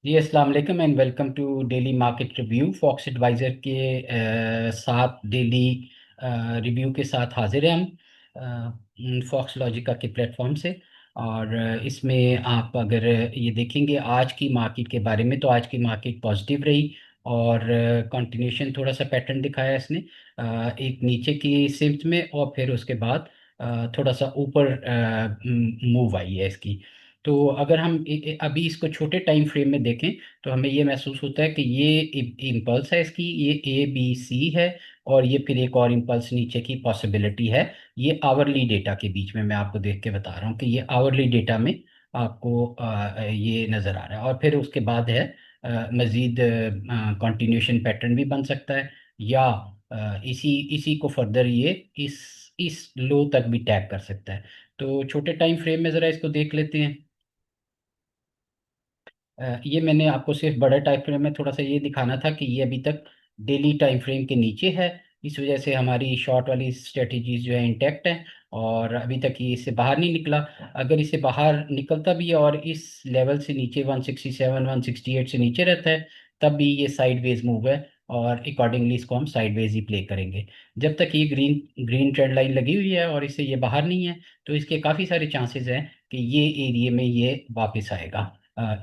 जी अस्सलाम वालेकुम and welcome to daily market review. Fox advisor के साथ डेली रिव्यू के साथ हाजिर हैं हम फॉक्स लॉजिका के प्लेटफॉर्म से। और इसमें आप अगर ये देखेंगे आज की मार्केट के बारे में, तो आज की मार्केट पॉजिटिव रही और कंटिन्यूशन थोड़ा सा पैटर्न दिखाया इसने। एक नीचे की सिम्त में और फिर उसके बाद थोड़ा सा ऊपर मूव आई है इसकी। तो अगर हम अभी इसको छोटे टाइम फ्रेम में देखें तो हमें ये महसूस होता है कि ये इम्पल्स है इसकी, ये ए बी सी है और ये फिर एक और इम्पल्स नीचे की पॉसिबिलिटी है। ये आवरली डेटा के बीच में मैं आपको देख के बता रहा हूँ कि ये आवरली डेटा में आपको ये नज़र आ रहा है। और फिर उसके बाद है मज़ीद कंटिन्यूशन पैटर्न भी बन सकता है, या इसी इसी को फर्दर ये इस लो तक भी टैग कर सकता है। तो छोटे टाइम फ्रेम में ज़रा इसको देख लेते हैं। ये मैंने आपको सिर्फ बड़े टाइम फ्रेम में थोड़ा सा ये दिखाना था कि ये अभी तक डेली टाइम फ्रेम के नीचे है। इस वजह से हमारी शॉर्ट वाली स्ट्रेटजीज जो है इंटैक्ट है और अभी तक ये इससे बाहर नहीं निकला। अगर इससे बाहर निकलता भी है और इस लेवल से नीचे 167 168 से नीचे रहता है, तब भी ये साइडवेज मूव है और अकॉर्डिंगली इसको हम साइडवेज ही प्ले करेंगे। जब तक ये ग्रीन ग्रीन ट्रेंड लाइन लगी हुई है और इससे ये बाहर नहीं है, तो इसके काफ़ी सारे चांसेस हैं कि ये एरिया में ये वापस आएगा,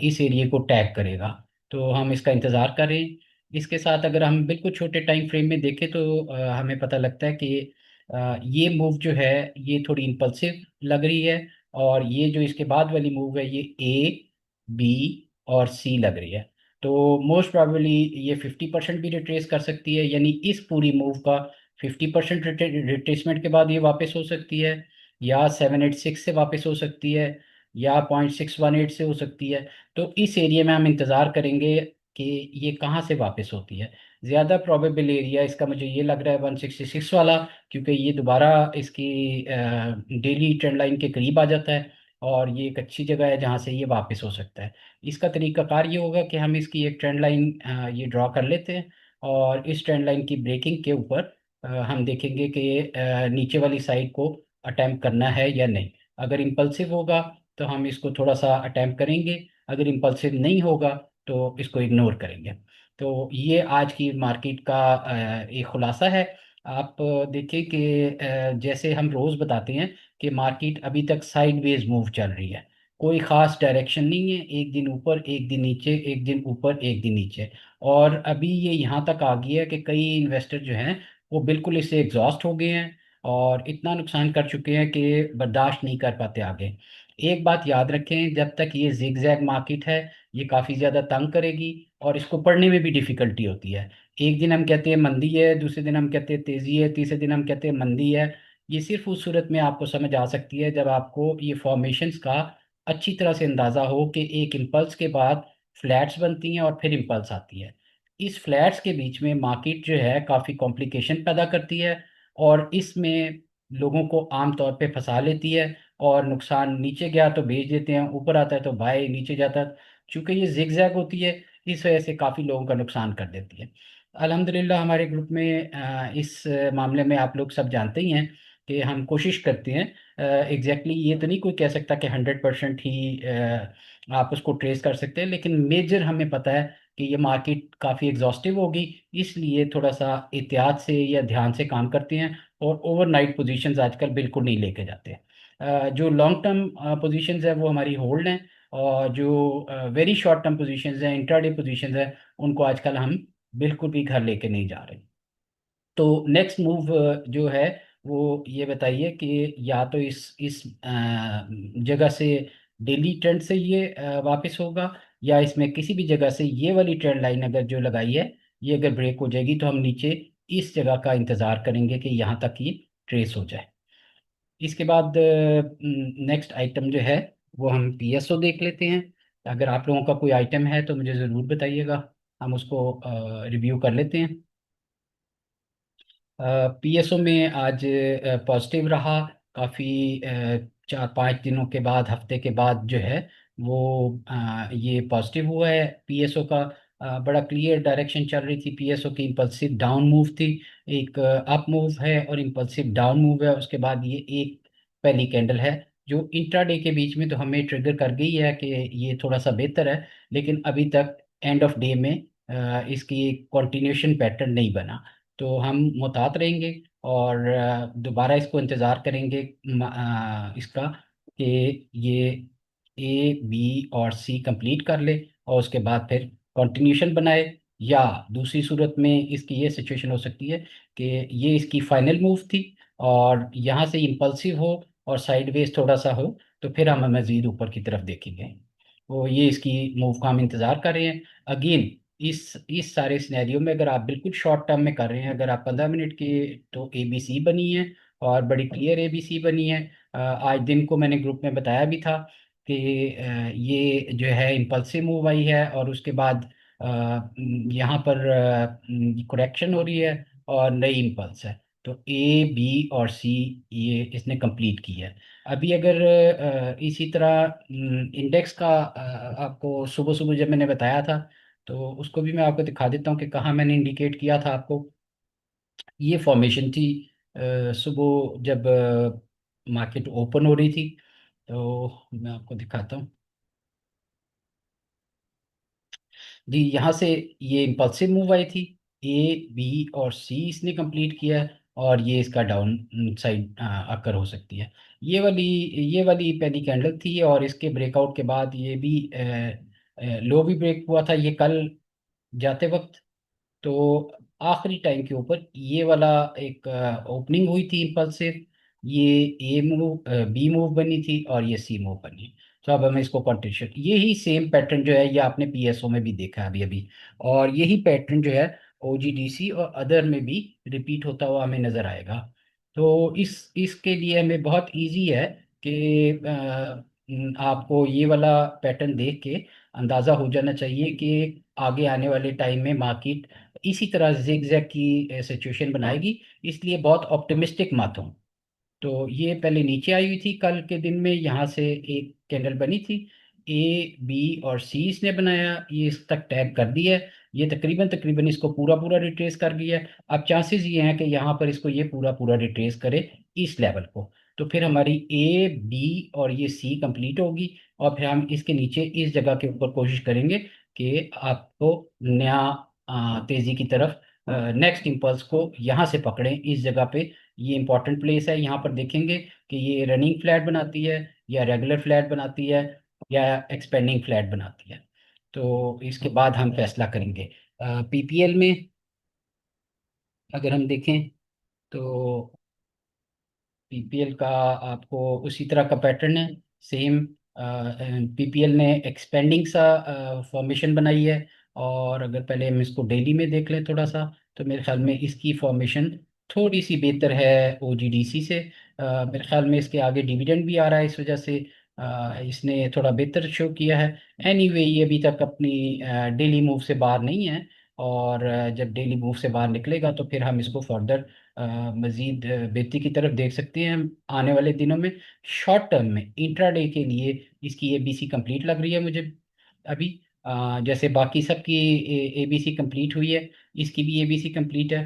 इस एरिया को टैग करेगा। तो हम इसका इंतज़ार करें। इसके साथ अगर हम बिल्कुल छोटे टाइम फ्रेम में देखें तो हमें पता लगता है कि ये मूव जो है ये थोड़ी इम्पल्सिव लग रही है। और ये जो इसके बाद वाली मूव है ये ए बी और सी लग रही है। तो मोस्ट प्रोबेबली ये 50% भी रिट्रेस कर सकती है, यानी इस पूरी मूव का 50% रिट्रेसमेंट के बाद ये वापस हो सकती है, या 786 से वापस हो सकती है, या 0.618 से हो सकती है। तो इस एरिया में हम इंतज़ार करेंगे कि ये कहाँ से वापस होती है। ज़्यादा प्रोबेबल एरिया इसका मुझे ये लग रहा है 166 वाला, क्योंकि ये दोबारा इसकी डेली ट्रेंड लाइन के करीब आ जाता है और ये एक अच्छी जगह है जहाँ से ये वापस हो सकता है। इसका तरीकाकार ये होगा कि हम इसकी एक ट्रेंड लाइन ये ड्रॉ कर लेते हैं और इस ट्रेंड लाइन की ब्रेकिंग के ऊपर हम देखेंगे कि नीचे वाली साइड को अटेम्प्ट करना है या नहीं। अगर इम्पल्सिव होगा तो हम इसको थोड़ा सा अटेम्प्ट करेंगे, अगर इम्पल्सिव नहीं होगा तो इसको इग्नोर करेंगे। तो ये आज की मार्केट का एक खुलासा है। आप देखिए कि जैसे हम रोज़ बताते हैं कि मार्केट अभी तक साइडवेज मूव चल रही है, कोई ख़ास डायरेक्शन नहीं है, एक दिन ऊपर एक दिन नीचे, एक दिन ऊपर एक दिन नीचे। और अभी ये यहाँ तक आ गया है कि कई इन्वेस्टर जो हैं वो बिल्कुल इससे एग्जॉस्ट हो गए हैं और इतना नुकसान कर चुके हैं कि बर्दाश्त नहीं कर पाते आगे। एक बात याद रखें, जब तक ये जिग जैग मार्केट है ये काफ़ी ज़्यादा तंग करेगी और इसको पढ़ने में भी डिफ़िकल्टी होती है। एक दिन हम कहते हैं मंदी है, दूसरे दिन हम कहते हैं तेज़ी है, तीसरे दिन हम कहते हैं मंदी है। ये सिर्फ उस सूरत में आपको समझ आ सकती है जब आपको ये फॉर्मेशंस का अच्छी तरह से अंदाज़ा हो कि एक इम्पल्स के बाद फ्लैट्स बनती हैं और फिर इम्पल्स आती है। इस फ्लैट्स के बीच में मार्केट जो है काफ़ी कॉम्प्लिकेशन पैदा करती है और इसमें लोगों को आम तौर पे फंसा लेती है और नुकसान नीचे गया तो बेच देते हैं, ऊपर आता है तो बाय, नीचे जाता है। चूंकि ये जिग जैग होती है इस वजह से काफ़ी लोगों का नुकसान कर देती है। अल्हम्दुलिल्लाह हमारे ग्रुप में इस मामले में आप लोग सब जानते ही हैं कि हम कोशिश करते हैं। एग्जैक्टली ये तो नहीं कोई कह सकता कि 100% ही आप उसको ट्रेस कर सकते हैं, लेकिन मेजर हमें पता है कि ये मार्केट काफ़ी एग्जॉस्टिव होगी, इसलिए थोड़ा सा एहतियात से या ध्यान से काम करते हैं और ओवरनाइट पोजीशंस आजकल बिल्कुल नहीं लेके जाते। जो लॉन्ग टर्म पोजीशंस है वो हमारी होल्ड हैं, और जो वेरी शॉर्ट टर्म पोजीशंस हैं, इंट्राडे पोजीशंस हैं, उनको आजकल हम बिल्कुल भी घर लेके नहीं जा रहे। तो नेक्स्ट मूव जो है वो ये बताइए कि या तो इस जगह से डेली ट्रेंड से ये वापस होगा, या इसमें किसी भी जगह से ये वाली ट्रेंड लाइन अगर जो लगाई है ये अगर ब्रेक हो जाएगी तो हम नीचे इस जगह का इंतज़ार करेंगे कि यहाँ तक ये ट्रेस हो जाए। इसके बाद नेक्स्ट आइटम जो है वो हम पीएसओ देख लेते हैं। अगर आप लोगों का कोई आइटम है तो मुझे ज़रूर बताइएगा, हम उसको रिव्यू कर लेते हैं। पीएसओ में आज पॉजिटिव रहा काफ़ी। 4-5 दिनों के बाद, हफ्ते के बाद जो है वो ये पॉजिटिव हुआ है पीएसओ का। बड़ा क्लियर डायरेक्शन चल रही थी पीएसओ की, इम्पल्सिव डाउन मूव थी। एक अप मूव है और इम्पल्सिव डाउन मूव है, उसके बाद ये एक पहली कैंडल है जो इंट्राडे के बीच में तो हमें ट्रिगर कर गई है कि ये थोड़ा सा बेहतर है, लेकिन अभी तक एंड ऑफ डे में इसकी कंटिन्यूशन पैटर्न नहीं बना। तो हम मुहतात रहेंगे और दोबारा इसको इंतज़ार करेंगे इसका कि ये ए बी और सी कंप्लीट कर ले और उसके बाद फिर कंटिन्यूशन बनाए। या दूसरी सूरत में इसकी ये सिचुएशन हो सकती है कि ये इसकी फाइनल मूव थी और यहाँ से इम्पल्सिव हो और साइडवेज थोड़ा सा हो, तो फिर हम मजीद ऊपर की तरफ देखेंगे। तो ये इसकी मूव का हम इंतज़ार कर रहे हैं। अगेन इस सारे सिनेरियो में अगर आप बिल्कुल शॉर्ट टर्म में कर रहे हैं, अगर आप 15 मिनट की, तो ए बी सी बनी है और बड़ी क्लियर ए बी सी बनी है। आज दिन को मैंने ग्रुप में बताया भी था कि ये जो है इम्पल्सिव मूव आई है और उसके बाद यहाँ पर करेक्शन हो रही है और नई इम्पल्स है। तो ए बी और सी ये इसने कंप्लीट की है। अभी अगर इसी तरह इंडेक्स का आपको सुबह सुबह जब मैंने बताया था, तो उसको भी मैं आपको दिखा देता हूँ कि कहाँ मैंने इंडिकेट किया था आपको। ये फॉर्मेशन थी सुबह जब मार्केट ओपन हो रही थी। तो मैं आपको दिखाता हूँ जी। यहाँ से ये इम्पल्सिव मूव आई थी, ए बी और सी इसने कंप्लीट किया है और ये इसका डाउन साइड अकर हो सकती है। ये वाली पहली कैंडल थी और इसके ब्रेकआउट के बाद ये भी लो भी ब्रेक हुआ था ये कल जाते वक्त। तो आखिरी टाइम के ऊपर ये वाला एक ओपनिंग हुई थी इम्पल्सिव, ये ए मूव बी मूव बनी थी और ये सी मूव बनी। तो अब हमें इसको कंटिन्यूशन, यही सेम पैटर्न जो है ये आपने पीएसओ में भी देखा है अभी अभी, और यही पैटर्न जो है ओजीडीसी और अदर में भी रिपीट होता हुआ हमें नजर आएगा। तो इसके लिए हमें बहुत इजी है कि आपको ये वाला पैटर्न देख के अंदाजा हो जाना चाहिए कि आगे आने वाले टाइम में मार्केट इसी तरह जिगजैग की सिचुएशन बनाएगी। इसलिए बहुत ऑप्टिमिस्टिक मत हूं। तो ये पहले नीचे आई हुई थी कल के दिन में, यहाँ से एक कैंडल बनी थी, ए बी और सी इसने बनाया, ये इस तक टैग कर दिया है। ये तकरीबन तकरीबन इसको पूरा पूरा रिट्रेस कर गया है। अब चांसेस ये हैं कि यहाँ पर इसको ये पूरा पूरा रिट्रेस करे इस लेवल को। तो फिर हमारी ए बी और ये सी कंप्लीट होगी और फिर हम इसके नीचे इस जगह के ऊपर कोशिश करेंगे कि आपको नया तेजी की तरफ नेक्स्ट इम्पल्स को यहाँ से पकड़ें इस जगह पे। ये इंपॉर्टेंट प्लेस है, यहाँ पर देखेंगे कि ये रनिंग फ्लैट बनाती है या रेगुलर फ्लैट बनाती है या एक्सपेंडिंग फ्लैट बनाती है। तो इसके बाद हम फैसला करेंगे। पीपीएल में अगर हम देखें तो पीपीएल का आपको उसी तरह का पैटर्न है सेम। पीपीएल ने एक्सपेंडिंग सा फॉर्मेशन बनाई है। और अगर पहले हम इसको डेली में देख लें थोड़ा सा, तो मेरे ख्याल में इसकी फॉर्मेशन थोड़ी सी बेहतर है ओजीडीसी से। मेरे ख्याल में इसके आगे डिविडेंड भी आ रहा है, इस वजह से इसने थोड़ा बेहतर शो किया है। एनीवे ये अभी तक अपनी डेली मूव से बाहर नहीं है और जब डेली मूव से बाहर निकलेगा तो फिर हम इसको फर्दर मजीद बेहतरी की तरफ देख सकते हैं आने वाले दिनों में। शॉर्ट टर्म में इंट्राडे के लिए इसकी एबीसी कंप्लीट लग रही है मुझे अभी। जैसे बाकी सबकी एबीसी कंप्लीट हुई है, इसकी भी एबीसी कंप्लीट है,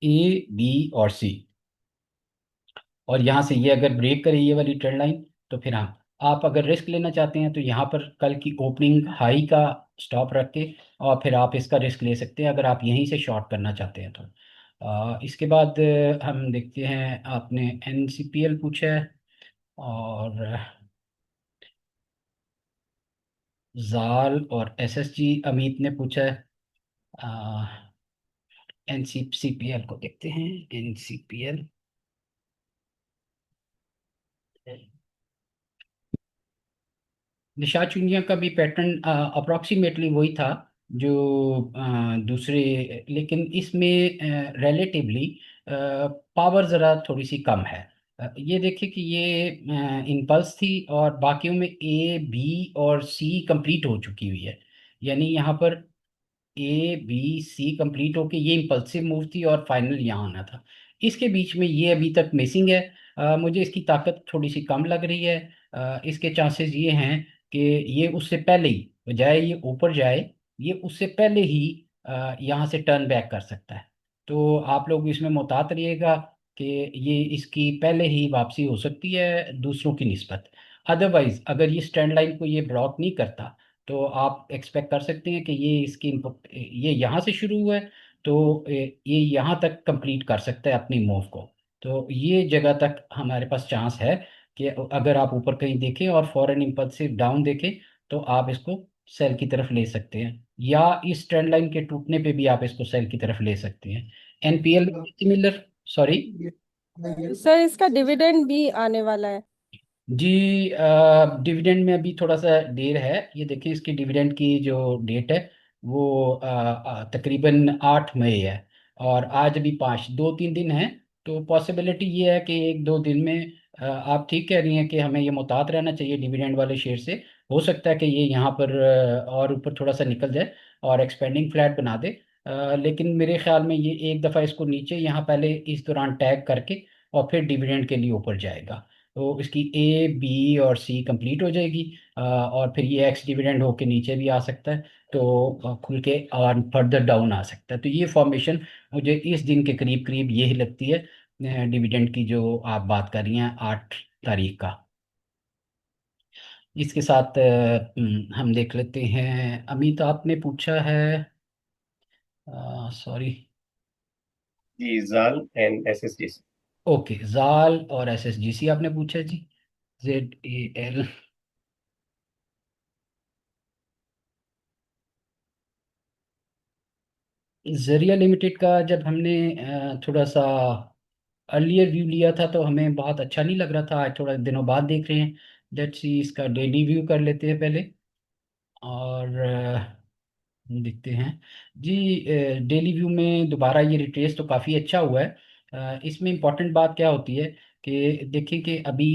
ए बी और सी। और यहाँ से ये अगर ब्रेक करे ये वाली ट्रेंड लाइन, तो फिर हम, आप अगर रिस्क लेना चाहते हैं तो यहाँ पर कल की ओपनिंग हाई का स्टॉप रख के और फिर आप इसका रिस्क ले सकते हैं अगर आप यहीं से शॉर्ट करना चाहते हैं तो। इसके बाद हम देखते हैं, आपने एनसीपीएल पूछा है और जाल और एसएसजी अमित ने पूछा है। एनसीपीएल को देखते हैं, एनसीपीएल निशात चुनिया का भी पैटर्न अप्रोक्सीमेटली वही था जो दूसरे, लेकिन इसमें रिलेटिवली पावर ज़रा थोड़ी सी कम है। ये देखिए कि ये इम्पल्स थी और बाकियों में ए बी और सी कंप्लीट हो चुकी हुई है। यानी यहाँ पर ए बी सी कंप्लीट होके ये इम्पल्सिव मूव थी और फाइनल यहाँ आना था। इसके बीच में ये अभी तक मिसिंग है। मुझे इसकी ताकत थोड़ी सी कम लग रही है। इसके चांसेस ये हैं कि ये उससे पहले ही, बजाय ये ऊपर जाए, ये उससे पहले ही यहाँ से टर्न बैक कर सकता है। तो आप लोग इसमें मुहतात रहिएगा। कि ये इसकी पहले ही वापसी हो सकती है दूसरों की निस्बत। अदरवाइज अगर ये ट्रेंड लाइन को ये ब्लॉक नहीं करता, तो आप एक्सपेक्ट कर सकते हैं कि ये यहाँ से शुरू हुआ है, तो ये यहाँ तक कंप्लीट कर सकता है अपनी मूव को। तो ये जगह तक हमारे पास चांस है कि अगर आप ऊपर कहीं देखें और फॉरेन इम्पल्सिव डाउन देखें, तो आप इसको सेल की तरफ ले सकते हैं, या इस ट्रेंड लाइन के टूटने पे भी आप इसको सेल की तरफ ले सकते हैं। एनपीएल में सिमिलर। सॉरी। सर इसका डिविडेंड भी आने वाला है। जी, डिविडेंड में अभी थोड़ा सा देर है। ये देखिए, इसकी डिविडेंड की जो डेट है वो तकरीबन 8 मई है, और आज अभी 2-3 दिन है। तो पॉसिबिलिटी ये है कि 1-2 दिन में आप ठीक कह रही हैं कि हमें ये मुहतात रहना चाहिए डिविडेंड वाले शेयर से। हो सकता है कि ये यहाँ पर और ऊपर थोड़ा सा निकल जाए और एक्सपेंडिंग फ्लैट बना दे। लेकिन मेरे ख्याल में ये एक दफ़ा इसको नीचे यहाँ पहले इस दौरान टैग करके और फिर डिविडेंड के लिए ऊपर जाएगा। तो इसकी ए बी और सी कंप्लीट हो जाएगी, और फिर ये एक्स डिविडेंड होके नीचे भी आ सकता है। तो खुल के और फर्दर डाउन आ सकता है। तो ये फॉर्मेशन मुझे इस दिन के करीब करीब यही लगती है, डिविडेंड की जो आप बात कर रही हैं 8 तारीख का। इसके साथ हम देख लेते हैं। अमित आपने पूछा है, सॉरी। जी, जाल एंड एसएसडी। ओके, जाल और एसएसजीसी आपने पूछा जी। ZAL। जरिया लिमिटेड का जब हमने थोड़ा सा अर्लियर व्यू लिया था, तो हमें बहुत अच्छा नहीं लग रहा था। आज थोड़ा दिनों बाद देख रहे हैं। लेट्स सी, इसका डेली व्यू कर लेते हैं पहले, और देखते हैं जी। डेली व्यू में दोबारा ये रिट्रेस तो काफ़ी अच्छा हुआ है। इसमें इम्पॉर्टेंट बात क्या होती है कि देखिए कि अभी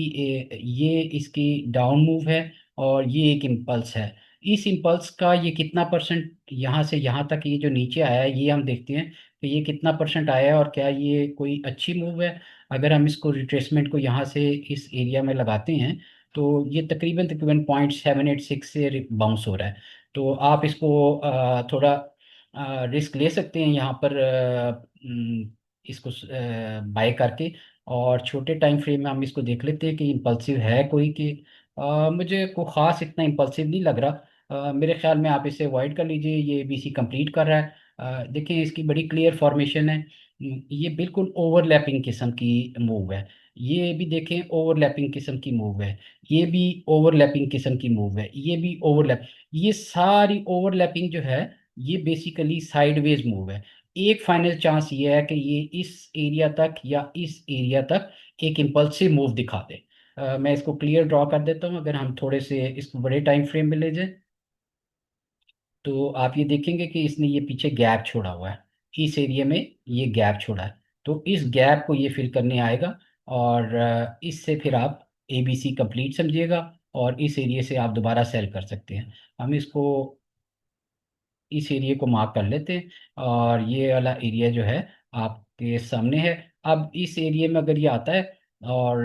ये इसकी डाउन मूव है, और ये एक इम्पल्स है। इस इम्पल्स का ये कितना परसेंट यहाँ से यहाँ तक ये जो नीचे आया है, ये हम देखते हैं कि ये कितना परसेंट आया है और क्या ये कोई अच्छी मूव है। अगर हम इसको रिट्रेसमेंट को यहाँ से इस एरिया में लगाते हैं, तो ये तकरीबन तकरीबन 0.786 से बाउंस हो रहा है। तो आप इसको थोड़ा रिस्क ले सकते हैं यहाँ पर, इसको बाय करके। और छोटे टाइम फ्रेम में हम इसको देख लेते हैं कि इम्पल्सिव है कोई कि मुझे को ख़ास इतना इम्पल्सिव नहीं लग रहा। मेरे ख्याल में आप इसे अवॉइड कर लीजिए। ये बीसी कंप्लीट कर रहा है। देखिए, इसकी बड़ी क्लियर फॉर्मेशन है। ये बिल्कुल ओवरलैपिंग किस्म की मूव है। ये भी देखें, ओवरलैपिंग किस्म की मूव है। ये भी ओवरलैपिंग किस्म की मूव है। ये भी ओवरलैप। ये सारी ओवरलैपिंग जो है, ये बेसिकली साइडवेज मूव है। एक फाइनल चांस ये है कि ये इस एरिया तक या इस एरिया तक एक इम्पल्सिव मूव दिखा दे। मैं इसको क्लियर ड्रॉ कर देता हूँ। अगर हम थोड़े से इसको बड़े टाइम फ्रेम में ले जाएं, तो आप ये देखेंगे कि इसने ये पीछे गैप छोड़ा हुआ है। इस एरिया में ये गैप छोड़ा है। तो इस गैप को ये फिल करने आएगा, और इससे फिर आप एबीसी कंप्लीट समझिएगा, और इस एरिया से आप दोबारा सेल कर सकते हैं। हम इसको इस एरिया को मार्क कर लेते हैं, और ये वाला एरिया जो है आपके सामने है। अब इस एरिया में अगर ये आता है और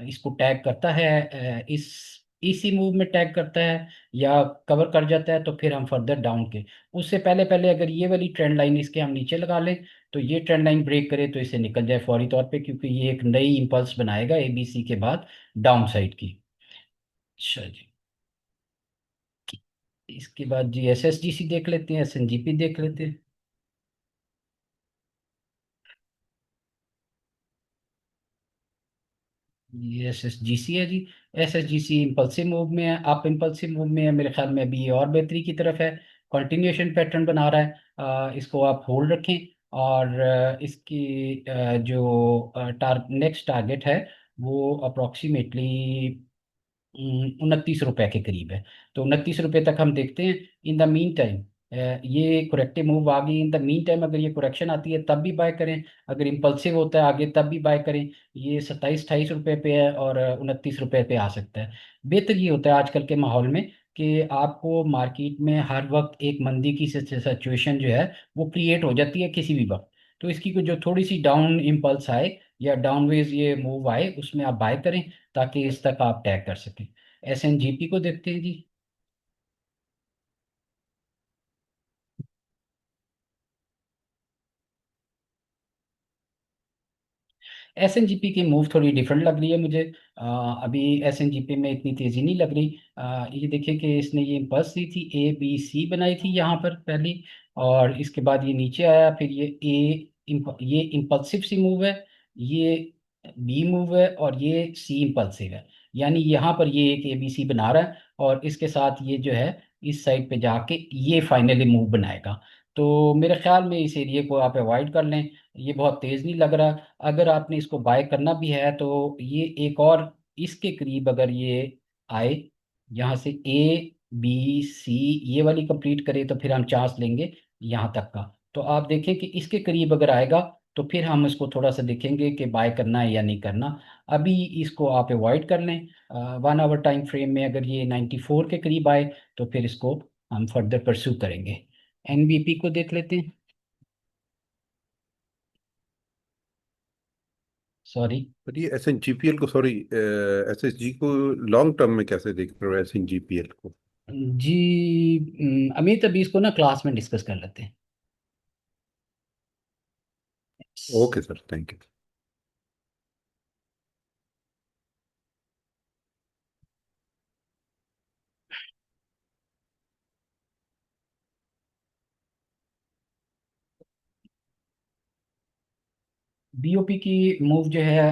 इसको टैग करता है, इस इसी मूव में टैग करता है या कवर कर जाता है, तो फिर हम फर्दर डाउन के उससे पहले पहले अगर ये वाली ट्रेंड लाइन इसके हम नीचे लगा लें, तो ये ट्रेंड लाइन ब्रेक करे तो इसे निकल जाए फौरी तौर पे, क्योंकि ये एक नई इंपल्स बनाएगा एबीसी के बाद डाउन साइड की। अच्छा जी। इसके बाद जी एसएसजीसी देख लेते हैं, एसएनजीपी देख लेते हैं। ये एसएसजीसी है जी। एसएसजीसी इम्पल्सिव मूव में है, आप इम्पल्सिव मूव में है, मेरे ख्याल में अभी ये और बेहतरी की तरफ है। कंटिन्यूएशन पैटर्न बना रहा है। इसको आप होल्ड रखें, और इसकी जो नेक्स्ट टारगेट है वो अप्रोक्सीमेटली 29 रुपए के करीब है। तो 29 रुपए तक हम देखते हैं। इन द मीन टाइम ये करेक्टिव मूव आ गई। इन द मीन टाइम अगर ये करेक्शन आती है तब भी बाय करें, अगर इम्पल्सिव होता है आगे तब भी बाय करें। ये 27-28 रुपए पे है, और 29 रुपए पे आ सकता है। बेहतर ये होता है आजकल के माहौल में कि आपको मार्केट में हर वक्त एक मंदी की सिचुएशन जो है वो क्रिएट हो जाती है किसी भी वक्त। तो इसकी को जो थोड़ी सी डाउन इम्पल्स आए या डाउनवेज ये मूव आए, उसमें आप बाय करें, ताकि इस तक आप टैग कर सकें। एसएनजीपी को देखते हैं जी। एसएनजीपी की मूव थोड़ी डिफरेंट लग रही है मुझे। अभी एसएनजीपी में इतनी तेजी नहीं लग रही। ये देखिए कि इसने ये इम्पल्स दी थी, ए बी सी बनाई थी यहाँ पर पहली, और इसके बाद ये नीचे आया, फिर ये इम्पल्सिव सी मूव है, ये बी मूव है, और ये सी इम्पल्सिव है। यानी यहाँ पर ये एक ए बी सी बना रहा है, और इसके साथ ये जो है इस साइड पे जाके ये फाइनली मूव बनाएगा। तो मेरे ख्याल में इस एरिया को आप अवॉइड कर लें, ये बहुत तेज नहीं लग रहा। अगर आपने इसको बाय करना भी है तो ये एक और इसके करीब अगर ये आए, यहाँ से ए बी सी ये वाली कंप्लीट करे, तो फिर हम चांस लेंगे यहाँ तक का। तो आप देखें कि इसके करीब अगर आएगा तो फिर हम इसको थोड़ा सा देखेंगे कि बाय करना है या नहीं करना। अभी इसको आप अवॉइड कर लें। 1 आवर टाइम फ्रेम में अगर ये 94 के करीब आए तो फिर इसको हम फर्दर परस्यू करेंगे। एनबीपी को देख लेते हैं। सॉरी। पर ये S N G P L को, सॉरी, एस एस जी को लॉन्ग टर्म में कैसे देख रहे हो S N G P L को? जी अमित, अभी इसको ना क्लास में डिस्कस कर लेते हैं। Okay sir, thank you. BOP की मूव जो है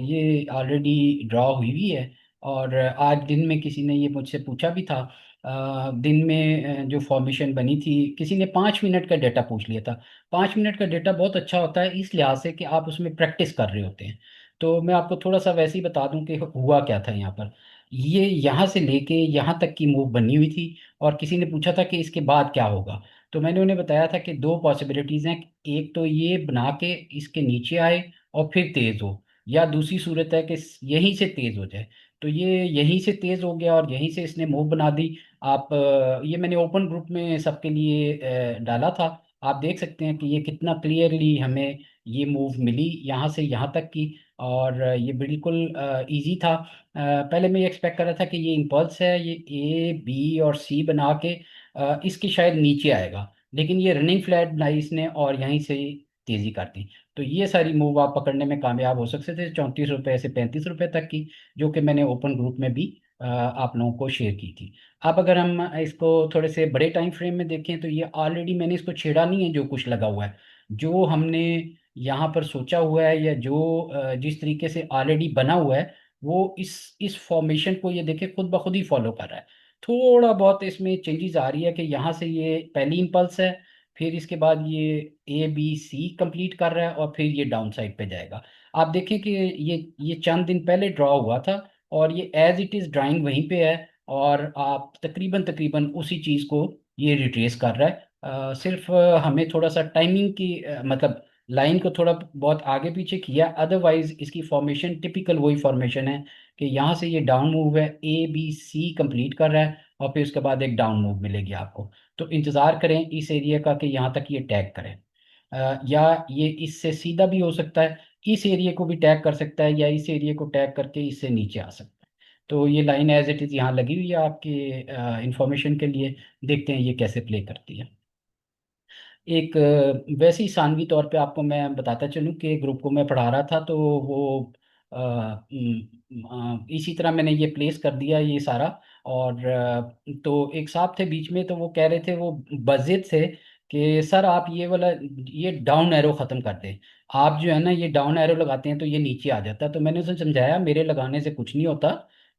ये ऑलरेडी ड्रॉ हुई हुई है। और आज दिन में किसी ने ये मुझसे पूछा भी था। दिन में जो फॉर्मेशन बनी थी, किसी ने 5 मिनट का डेटा पूछ लिया था। 5 मिनट का डेटा बहुत अच्छा होता है इस लिहाज से कि आप उसमें प्रैक्टिस कर रहे होते हैं। तो मैं आपको थोड़ा सा वैसे ही बता दूं कि हुआ क्या था यहाँ पर। ये यहाँ से लेके यहाँ तक की मूव बनी हुई थी, और किसी ने पूछा था कि इसके बाद क्या होगा। तो मैंने उन्हें बताया था कि दो पॉसिबिलिटीज़ हैं। एक तो ये बना के इसके नीचे आए और फिर तेज हो, या दूसरी सूरत है कि यहीं से तेज हो जाए। तो ये यहीं से तेज हो गया और यहीं से इसने मूव बना दी। आप ये मैंने ओपन ग्रुप में सबके लिए डाला था। आप देख सकते हैं कि ये कितना क्लियरली हमें ये मूव मिली यहाँ से यहाँ तक की। और ये बिल्कुल इजी था। पहले मैं ये एक्सपेक्ट कर रहा था कि ये इम्पल्स है, ये ए बी और सी बना के इसकी शायद नीचे आएगा, लेकिन ये रनिंग फ्लैट बनाई इसने और यहीं से ही तेजी कर दी। तो ये सारी मूव आप पकड़ने में कामयाब हो सकते थे, 34 रुपये से 35 रुपये तक की, जो कि मैंने ओपन ग्रुप में भी आप लोगों को शेयर की थी। अब अगर हम इसको थोड़े से बड़े टाइम फ्रेम में देखें तो ये ऑलरेडी मैंने इसको छेड़ा नहीं है, जो कुछ लगा हुआ है, जो हमने यहाँ पर सोचा हुआ है, या जो जिस तरीके से ऑलरेडी बना हुआ है, वो इस फॉर्मेशन को ये देखे खुद ब खुद ही फॉलो कर रहा है। थोड़ा बहुत इसमें चेंजेस आ रही है कि यहाँ से ये पहली इम्पल्स है, फिर इसके बाद ये ए बी सी कंप्लीट कर रहा है, और फिर ये डाउन साइड पे जाएगा। आप देखें कि ये चंद दिन पहले ड्रॉ हुआ था, और ये एज इट इज़ ड्राइंग वहीं पे है, और आप तकरीबन तकरीबन उसी चीज़ को ये रिट्रेस कर रहा है। सिर्फ हमें थोड़ा सा टाइमिंग की मतलब लाइन को थोड़ा बहुत आगे पीछे किया, अदरवाइज इसकी फॉर्मेशन टिपिकल वही फॉर्मेशन है कि यहाँ से ये डाउन मूव है, ए बी सी कंप्लीट कर रहा है, और फिर उसके बाद एक डाउन मूव मिलेगी आपको। तो इंतज़ार करें इस एरिया का कि यहाँ तक ये टैग करें। या ये इससे सीधा भी हो सकता है, इस एरिया को भी टैग कर सकता है, या इस एरिया को टैग करके इससे नीचे आ सकता है। तो ये लाइन एज इट इज़ यहाँ लगी हुई है आपके इंफॉर्मेशन के लिए। देखते हैं ये कैसे प्ले करती है। एक वैसे ही सानवी तौर पे आपको मैं बताता चलूँ कि ग्रुप को मैं पढ़ा रहा था, तो वो इसी तरह मैंने ये प्लेस कर दिया ये सारा। और तो एक साहब थे बीच में, तो वो कह रहे थे, वो बजिद थे कि सर आप ये वाला ये डाउन एरो ख़त्म कर दें। आप जो है ना ये डाउन एरो लगाते हैं तो ये नीचे आ जाता है। तो मैंने उसे समझाया मेरे लगाने से कुछ नहीं होता।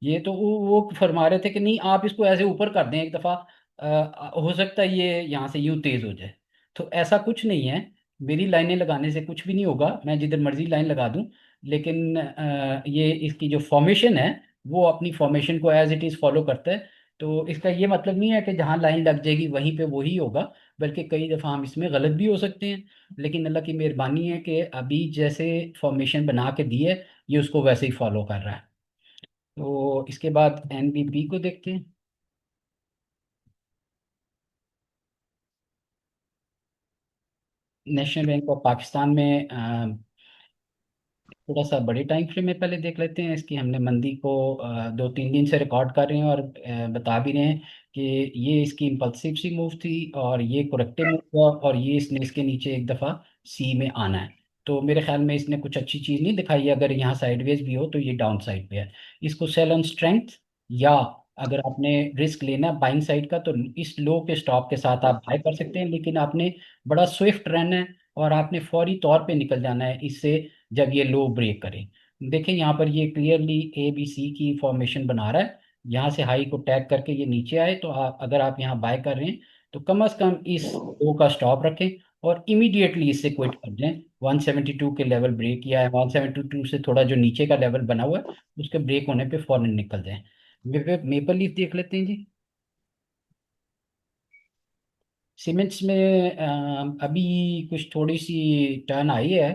ये तो वो फरमा रहे थे कि नहीं, आप इसको ऐसे ऊपर कर दें एक दफ़ा, हो सकता है ये यहाँ से यूं तेज़ हो जाए। तो ऐसा कुछ नहीं है, मेरी लाइनें लगाने से कुछ भी नहीं होगा, मैं जिधर मर्जी लाइन लगा दूं। लेकिन ये इसकी जो फॉर्मेशन है वो अपनी फॉर्मेशन को एज इट इज़ फॉलो करता है। तो इसका ये मतलब नहीं है कि जहाँ लाइन लग जाएगी वहीं पे वही होगा, बल्कि कई दफ़ा हम इसमें गलत भी हो सकते हैं। लेकिन अल्लाह की मेहरबानी है कि अभी जैसे फॉर्मेशन बना के दी है, ये उसको वैसे ही फॉलो कर रहा है। तो इसके बाद एनबीपी को देखते हैं। नेशनल बैंक ऑफ पाकिस्तान में थोड़ा सा बड़े टाइम फ्रेम में पहले देख लेते हैं। इसकी हमने मंदी को 2-3 दिन से रिकॉर्ड कर रहे हैं, और बता भी रहे हैं कि ये इसकी इम्पल्सिव सी मूव थी, और ये करेक्टिव मूव हुआ, और ये इसने इसके नीचे एक दफ़ा सी में आना है। तो मेरे ख्याल में इसने कुछ अच्छी चीज़ नहीं दिखाई है। अगर यहाँ साइडवेज भी हो तो ये डाउन साइड पे है। इसको सेल ऑन स्ट्रेंथ, या अगर आपने रिस्क लेना है बाइंग साइड का तो इस लो के स्टॉप के साथ आप बाय कर सकते हैं, लेकिन आपने बड़ा स्विफ्ट रहना है और आपने फौरी तौर पे निकल जाना है इससे जब ये लो ब्रेक करे। देखें यहाँ पर ये क्लियरली ए बी सी की फॉर्मेशन बना रहा है। यहाँ से हाई को टैग करके ये नीचे आए तो अगर आप यहाँ बाय कर रहे हैं तो कम से कम इस लो का स्टॉप रखें और इमीडिएटली इससे क्विट कर दें। 172 के लेवल ब्रेक किया है, 172 से थोड़ा जो नीचे का लेवल बना हुआ है उसके ब्रेक होने पे फौरन निकल जाएं। मेपल लीफ देख लेते हैं जी। सीमेंट्स में अभी कुछ थोड़ी सी टर्न आई है,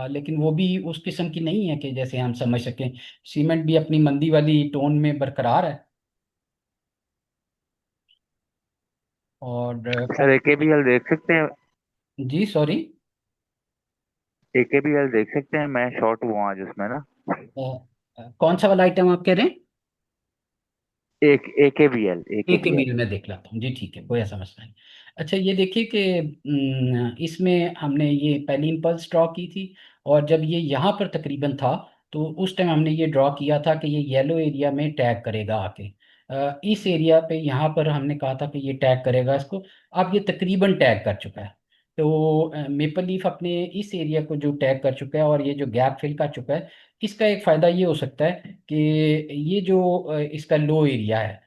लेकिन वो भी उस किस्म की नहीं है कि जैसे हम समझ सकें। सीमेंट भी अपनी मंदी वाली टोन में बरकरार है। और सर AKBL देख सकते हैं? जी सॉरी, AKBL देख सकते हैं, मैं शॉर्ट हुआ आज उसमें ना। कौन सा वाला आइटम आप कह रहे हैं? एक AKBL एक AKBL। मील में देख लाता हूँ जी, ठीक है, कोई ऐसा मसला नहीं। अच्छा ये देखिए कि इसमें हमने ये पहली इम्पल्स ड्रॉ की थी, और जब ये यहाँ पर तकरीबन था तो उस टाइम हमने ये ड्रॉ किया था कि ये येलो एरिया में टैग करेगा आके। इस एरिया पे यहाँ पर हमने कहा था कि ये टैग करेगा इसको। अब ये तकरीबन टैग कर चुका है। तो मेपल लीफ अपने इस एरिया को जो टैग कर चुका है और ये जो गैप फिल कर चुका है, इसका एक फ़ायदा ये हो सकता है कि ये जो इसका लो एरिया है,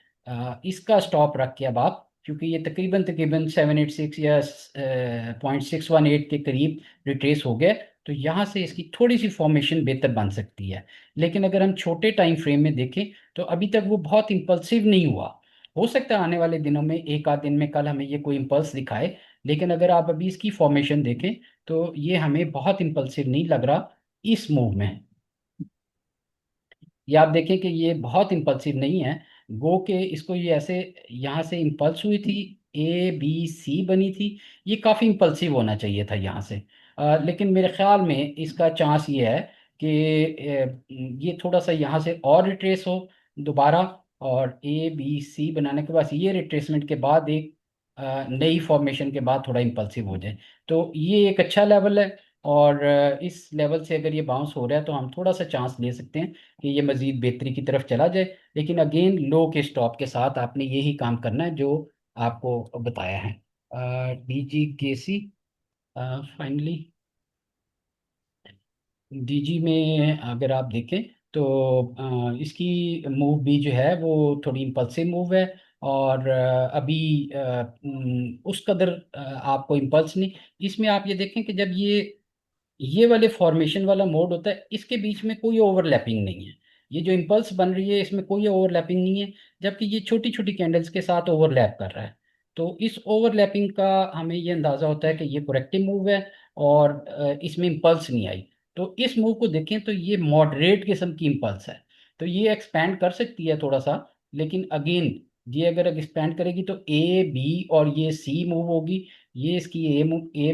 इसका स्टॉप रख के अब आप, क्योंकि ये तकरीबन तकरीबन 786 या 0.618 के करीब रिट्रेस हो गया, तो यहाँ से इसकी थोड़ी सी फॉर्मेशन बेहतर बन सकती है। लेकिन अगर हम छोटे टाइम फ्रेम में देखें तो अभी तक वो बहुत इम्पल्सिव नहीं हुआ। हो सकता है आने वाले दिनों में एक आध दिन में कल हमें ये कोई इम्पल्स दिखाए, लेकिन अगर आप अभी इसकी फॉर्मेशन देखें तो ये हमें बहुत इम्पल्सिव नहीं लग रहा इस मूव में। ये आप देखें कि ये बहुत इम्पल्सिव नहीं है। गो के इसको ये ऐसे यहाँ से इम्पल्स हुई थी, ए बी सी बनी थी, ये काफ़ी इम्पल्सिव होना चाहिए था यहाँ से। लेकिन मेरे ख्याल में इसका चांस ये है कि ये थोड़ा सा यहाँ से और रिट्रेस हो दोबारा, और ए बी सी बनाने के बाद ये रिट्रेसमेंट के बाद एक नई फॉर्मेशन के बाद थोड़ा इम्पल्सिव हो जाए, तो ये एक अच्छा लेवल है। और इस लेवल से अगर ये बाउंस हो रहा है तो हम थोड़ा सा चांस ले सकते हैं कि ये मजीद बेहतरी की तरफ चला जाए। लेकिन अगेन लो के स्टॉप के साथ आपने यही काम करना है जो आपको बताया है। डीजी केसी फाइनली, डीजी में अगर आप देखें तो इसकी मूव भी जो है वो थोड़ी इम्पल्सिव मूव है। और अभी उस कदर आपको इम्पल्स नहीं। इसमें आप ये देखें कि जब ये वाले फॉर्मेशन वाला मोड होता है, इसके बीच में कोई ओवरलैपिंग नहीं है। ये जो इम्पल्स बन रही है इसमें कोई ओवरलैपिंग नहीं है, जबकि ये छोटी छोटी कैंडल्स के साथ ओवरलैप कर रहा है। तो इस ओवरलैपिंग का हमें ये अंदाज़ा होता है कि ये करेक्टिव मूव है, और इसमें इम्पल्स नहीं आई। तो इस मूव को देखें तो ये मॉडरेट किस्म की इम्पल्स है। तो ये एक्सपैंड कर सकती है थोड़ा सा, लेकिन अगेन ये अगर एक्सपैंड करेगी तो ए बी और ये सी मूव होगी। ये इसकी ए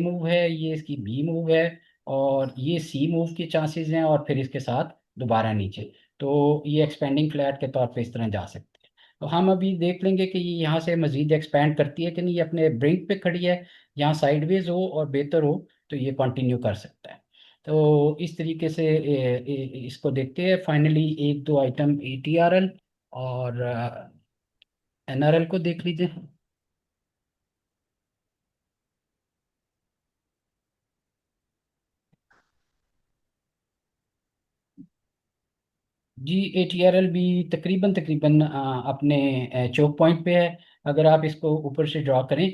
मूव है, ये इसकी बी मूव है, और ये सी मूव के चांसेस हैं, और फिर इसके साथ दोबारा नीचे। तो ये एक्सपेंडिंग फ्लैट के तौर पे इस तरह जा सकते हैं। तो हम अभी देख लेंगे कि ये यहाँ से मजीद एक्सपैंड करती है कि नहीं। ये अपने ब्रिंक पे खड़ी है, यहाँ साइडवेज हो और बेहतर हो तो ये कंटिन्यू कर सकता है। तो इस तरीके से इसको देखते हैं। फाइनली एक दो आइटम ATRL और NRL को देख लीजिए। जी ATRL भी तकरीबन तकरीबन अपने चोक पॉइंट पे है। अगर आप इसको ऊपर से ड्रॉ करें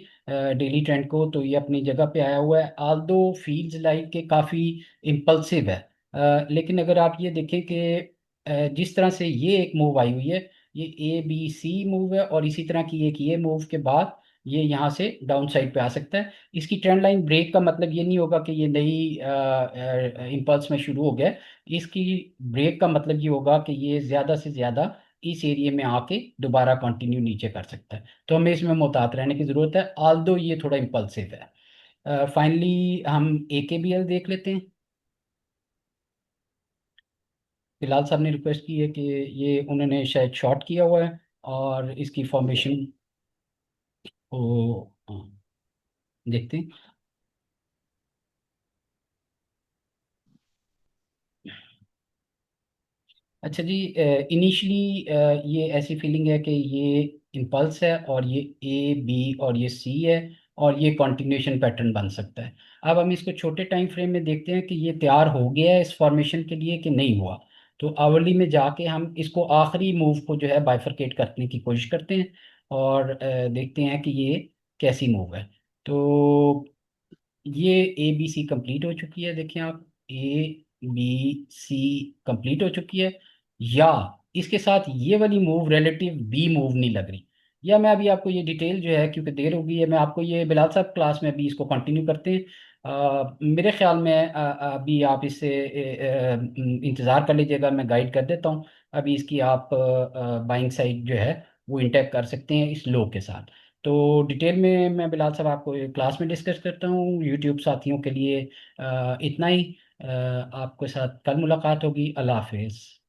डेली ट्रेंड को, तो ये अपनी जगह पे आया हुआ है, आल्दो फील्स लाइक के काफ़ी इम्पल्सिव है। लेकिन अगर आप ये देखें कि जिस तरह से ये एक मूव आई हुई है, ये ABC मूव है, और इसी तरह की एक ये मूव के बाद ये यहाँ से डाउन साइड पे आ सकता है। इसकी ट्रेंड लाइन ब्रेक का मतलब ये नहीं होगा कि ये नई इम्पल्स में शुरू हो गया है। इसकी ब्रेक का मतलब ये होगा कि ये ज़्यादा से ज़्यादा इस एरिया में आके दोबारा कंटिन्यू नीचे कर सकता है। तो हमें इसमें मुहतात रहने की ज़रूरत है, आल्दो ये थोड़ा इम्पल्सिव है। फाइनली हम AKBL देख लेते हैं। बिलाल साहब ने रिक्वेस्ट की है कि ये उन्होंने शायद शॉर्ट किया हुआ है, और इसकी फॉर्मेशन को देखते हैं। अच्छा जी, इनिशियली ये ऐसी फीलिंग है कि ये इम्पल्स है और ये ए बी और ये सी है और ये कंटिन्यूएशन पैटर्न बन सकता है। अब हम इसको छोटे टाइम फ्रेम में देखते हैं कि ये तैयार हो गया है इस फॉर्मेशन के लिए कि नहीं हुआ। तो आवरली में जाके हम इसको आखिरी मूव को जो है बाइफरकेट करने की कोशिश करते हैं और देखते हैं कि ये कैसी मूव है। तो ये ए बी सी कंप्लीट हो चुकी है, देखिए आप, ए बी सी कंप्लीट हो चुकी है। या इसके साथ ये वाली मूव रिलेटिव बी मूव नहीं लग रही। या मैं अभी आपको ये डिटेल जो है, क्योंकि देर हो गई है, मैं आपको ये बिलाल साहब क्लास में अभी इसको कंटिन्यू करते हैं। मेरे ख्याल में अभी आप इससे इंतज़ार कर लीजिएगा, मैं गाइड कर देता हूँ। अभी इसकी आप बाइंग साइड जो है वो इंटैक्ट कर सकते हैं इस लो के साथ। तो डिटेल में मैं बिलाल साहब आपको क्लास में डिस्कस करता हूँ। यूट्यूब साथियों के लिए इतना ही। आपके साथ कल मुलाकात होगी। अल्लाह हाफिज़।